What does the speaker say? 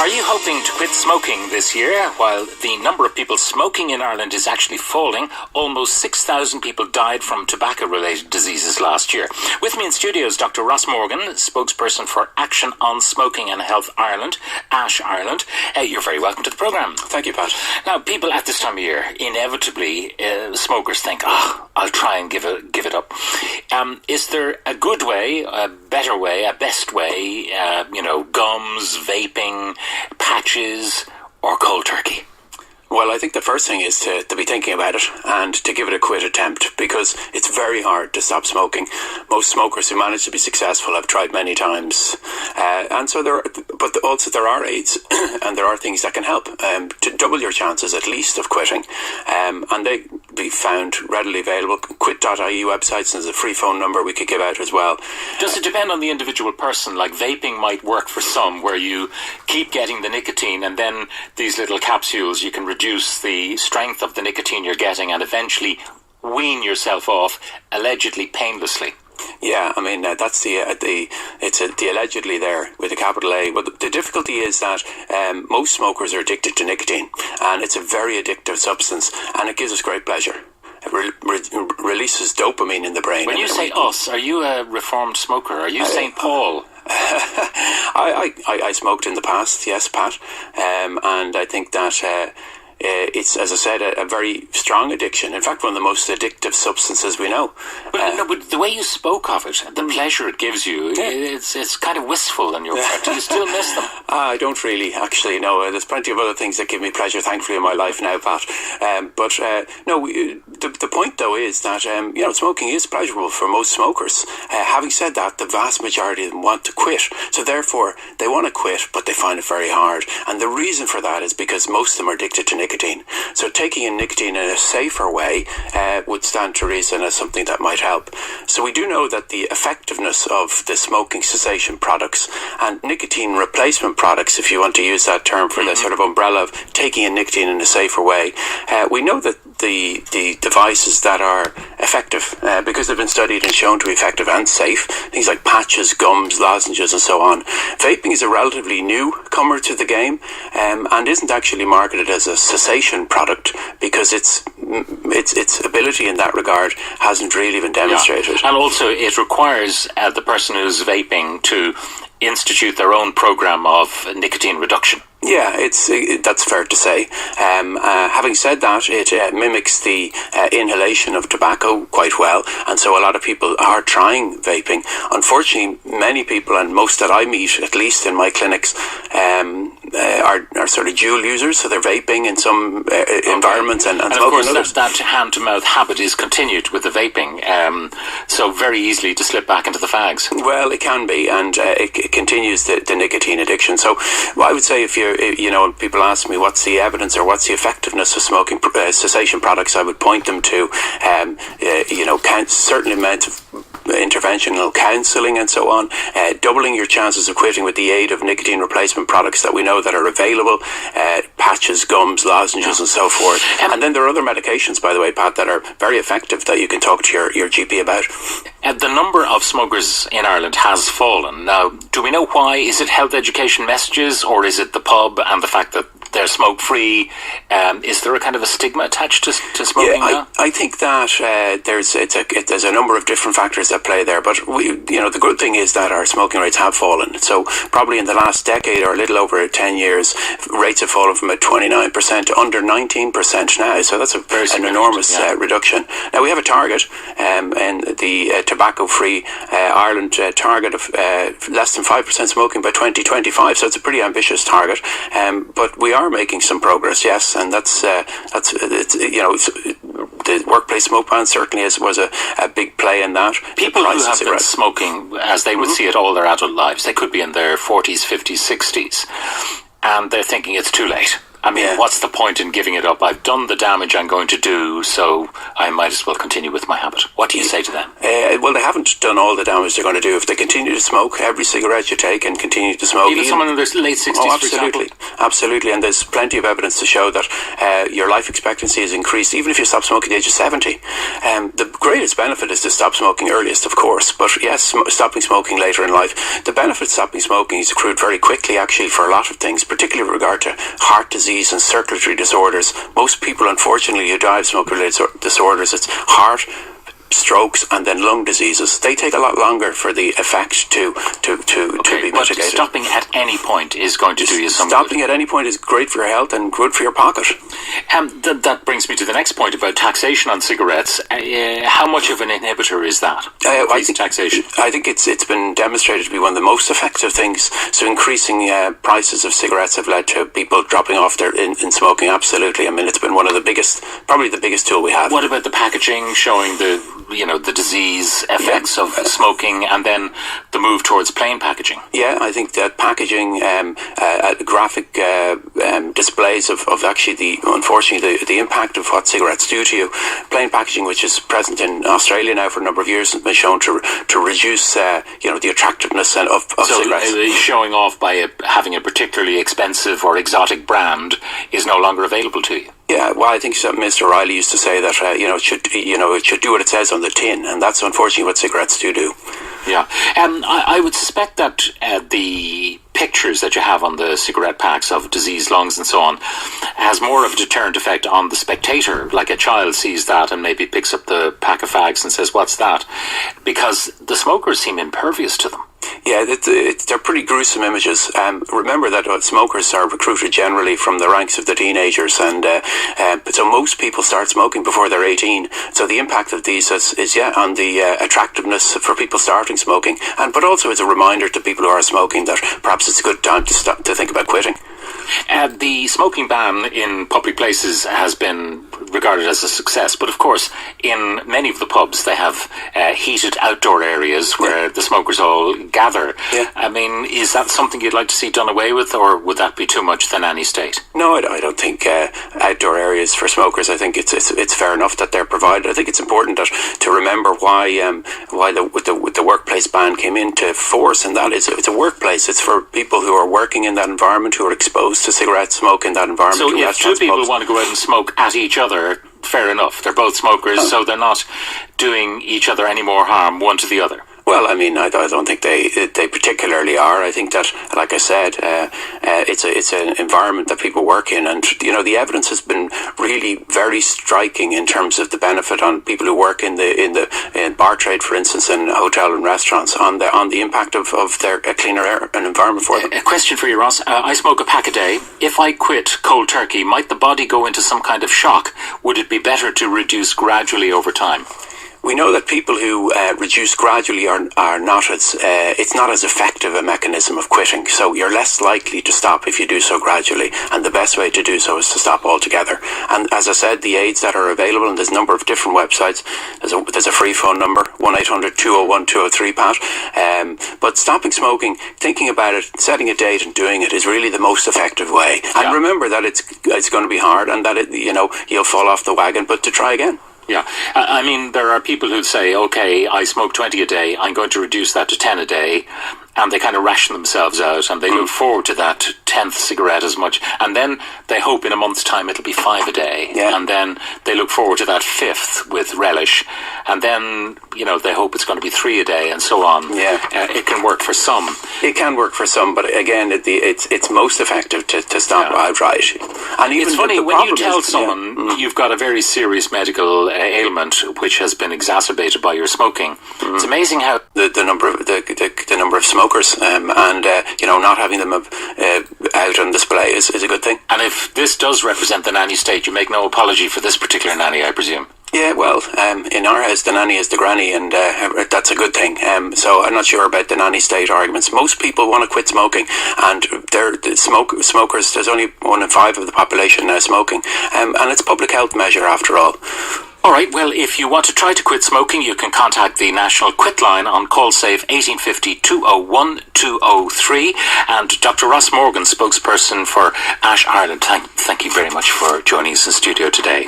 Are you hoping to quit smoking this year? While the number of people smoking in Ireland is actually falling, almost 6,000 people died from tobacco-related diseases last year. With me in studio is Dr. Ross Morgan, spokesperson for Action on Smoking and Health Ireland, ASH Ireland. You're very welcome to the programme. Thank you, Pat. Now, people at this time of year, inevitably, smokers think, I'll try and give it up. Is there a good way, a better way, a best way, gums, vaping, patches, or cold turkey? Well, I think the first thing is to be thinking about it and to give it a quit attempt, because it's very hard to stop smoking. Most smokers who manage to be successful have tried many times, and so but also there are aids and there are things that can help to double your chances at least of quitting, and they be found readily available. Quit.ie websites, and there's a free phone number we could give out as well. Does it depend on the individual person? Like vaping might work for some, where you keep getting the nicotine, and then these little capsules, you can reduce the strength of the nicotine you're getting and eventually wean yourself off, allegedly painlessly. Yeah, I mean, that's the allegedly there with a capital A. But the difficulty is that most smokers are addicted to nicotine, and it's a very addictive substance, and it gives us great pleasure. It releases dopamine in the brain. When you say us, are you a reformed smoker? Are you St. Paul? I smoked in the past, yes, Pat, and I think that it's, as I said, a very strong addiction. In fact, one of the most addictive substances we know. But the way you spoke of it, the pleasure it gives you, it's kind of wistful on your part. Do you still miss them? I don't really, actually, no. There's plenty of other things that give me pleasure, thankfully, in my life now, Pat. The point, though, is that, smoking is pleasurable for most smokers. Having said that, the vast majority of them want to quit. So, therefore, they want to quit, but they find it very hard. And the reason for that is because most of them are addicted to nicotine. So taking in nicotine in a safer way would stand to reason as something that might help. So we do know that the effectiveness of the smoking cessation products and nicotine replacement products, if you want to use that term for the sort of umbrella of taking in nicotine in a safer way, we know that the devices that are effective, because they've been studied and shown to be effective and safe, things like patches, gums, lozenges and so on. Vaping is a relatively newcomer to the game and isn't actually marketed as a cessation product because its ability in that regard hasn't really been demonstrated. Yeah. And also it requires the person who's vaping to institute their own program of nicotine reduction. Yeah, that's fair to say. Having said that, it mimics the inhalation of tobacco quite well, and so a lot of people are trying vaping. Unfortunately, many people, and most that I meet, at least in my clinics, are sort of dual users, so they're vaping in some environments and smoking of course in others. That hand-to-mouth habit is continued with the vaping, so very easily to slip back into the fags. Well, it can be, and it continues the nicotine addiction. So I would say if when people ask me what's the evidence or what's the effectiveness of smoking cessation products, I would point them to certain amounts of interventional counselling and so on, doubling your chances of quitting with the aid of nicotine replacement products that we know that are available, patches, gums, lozenges and so forth. And then there are other medications, by the way, Pat, that are very effective that you can talk to your GP about. The number of smokers in Ireland has fallen. Now, do we know why? Is it health education messages, or is it the pub and the fact that they're smoke-free? Is there a kind of a stigma attached to smoking now? I think that there's a number of different factors that play there, but the good thing is that our smoking rates have fallen. So probably in the last decade or a little over 10 years, rates have fallen from about 29% to under 19% now. So that's an enormous reduction. Now we have a target, and the tobacco-free Ireland target of less than 5% smoking by 2025. So it's a pretty ambitious target, but we are making some progress, yes, and that's the workplace smoke ban certainly was a big play in that. People who have been smoking, as they would see it all their adult lives, they could be in their 40s, 50s, 60s, and they're thinking it's too late. I mean, what's the point in giving it up? I've done the damage I'm going to do, so I might as well continue with my habit. What do you say to them? Well, they haven't done all the damage they're going to do. If they continue to smoke every cigarette you take and continue to smoke... Even someone in their late 60s, absolutely, for example? Absolutely, and there's plenty of evidence to show that your life expectancy is increased, even if you stop smoking at the age of 70. The greatest benefit is to stop smoking earliest, of course, but yes, stopping smoking later in life. The benefit of stopping smoking is accrued very quickly, actually, for a lot of things, particularly with regard to heart disease and circulatory disorders. Most people, unfortunately, who die of smoke-related disorders, it's heart, strokes, and then lung diseases. They take a lot longer for the effect to be but mitigated. Stopping at any point is going to do you some Stopping good. at any point is great for your health and good for your pocket. That brings me to the next point about taxation on cigarettes. How much of an inhibitor is that? Taxation. I think it's been demonstrated to be one of the most effective things. So increasing prices of cigarettes have led to people dropping off in smoking. Absolutely. I mean, it's been one of the biggest, probably the biggest tool we have. What about the packaging showing the disease effects of smoking, and then the move towards plain packaging? Yeah, I think that packaging, graphic displays of actually unfortunately the impact of what cigarettes do to you. Plain packaging, which is present in Australia now for a number of years, has been shown to reduce the attractiveness of cigarettes. So showing off by having a particularly expensive or exotic brand is no longer available to you. Yeah, well, I think Mr. O'Reilly used to say that it should do what it says on the tin, and that's unfortunately what cigarettes do. Yeah, I would suspect that the pictures that you have on the cigarette packs of diseased lungs and so on has more of a deterrent effect on the spectator. Like a child sees that and maybe picks up the pack of fags and says, "What's that?" Because the smokers seem impervious to them. Yeah, they're pretty gruesome images. Remember that smokers are recruited generally from the ranks of the teenagers, and so most people start smoking before they're 18. So the impact of these is on the attractiveness for people starting smoking, but also as a reminder to people who are smoking that perhaps it's a good time to think about quitting. The smoking ban in public places has been regarded as a success, but of course in many of the pubs they have heated outdoor areas where the smokers all gather. I mean, is that something you'd like to see done away with, or would that be too much the nanny state? No, I don't think outdoor areas for smokers, I think it's fair enough that they're provided. I think it's important to remember why the workplace ban came into force, and that is it's a workplace. It's for people who are working in that environment, who are exposed to cigarette smoke in that environment. So if two people want to go out and smoke at each other, fair enough. They're both smokers, so they're not doing each other any more harm, one to the other. Well, I mean, I don't think they particularly are. I think that, like I said, it's an environment that people work in, and the evidence has been really very striking in terms of the benefit on people who work in the bar trade, for instance, in hotel and restaurants, on the impact of their cleaner air and environment for them. A question for you, Ross. I smoke a pack a day. If I quit cold turkey, might the body go into some kind of shock? Would it be better to reduce gradually over time? We know that people who reduce gradually are not as it's not as effective a mechanism of quitting. So you're less likely to stop if you do so gradually, and the best way to do so is to stop altogether. And as I said, the aids that are available, and there's a number of different websites. There's a free phone number, 1-800-201-203 Pat. But stopping smoking, thinking about it, setting a date, and doing it is really the most effective way. And remember that it's going to be hard, and that you'll fall off the wagon, but to try again. Yeah, I mean, there are people who say, okay, I smoke 20 a day, I'm going to reduce that to 10 a day, and they kind of ration themselves out, and they look forward to that 10th cigarette as much, and then they hope in a month's time it'll be 5 a day, and then they look forward to that 5th with relish, and then, they hope it's going to be 3 a day, and so on. It can work for some. It can work for some, but again, it's most effective to stop outright. And even it's funny, when you tell someone you've got a very serious medical ailment which has been exacerbated by your smoking, it's amazing how the number of smokers and not having them out on display is a good thing. And if this does represent the nanny state, you make no apology for this particular nanny, I presume. Yeah, well, in our house, the nanny is the granny, and that's a good thing. So I'm not sure about the nanny state arguments. Most people want to quit smoking, and smokers, there's only 1 in 5 of the population now smoking, and it's a public health measure after all. All right, well, if you want to try to quit smoking, you can contact the National Quit Line on call save 1850 201 203. And Dr. Ross Morgan, spokesperson for Ash Ireland, thank you very much for joining us in studio today.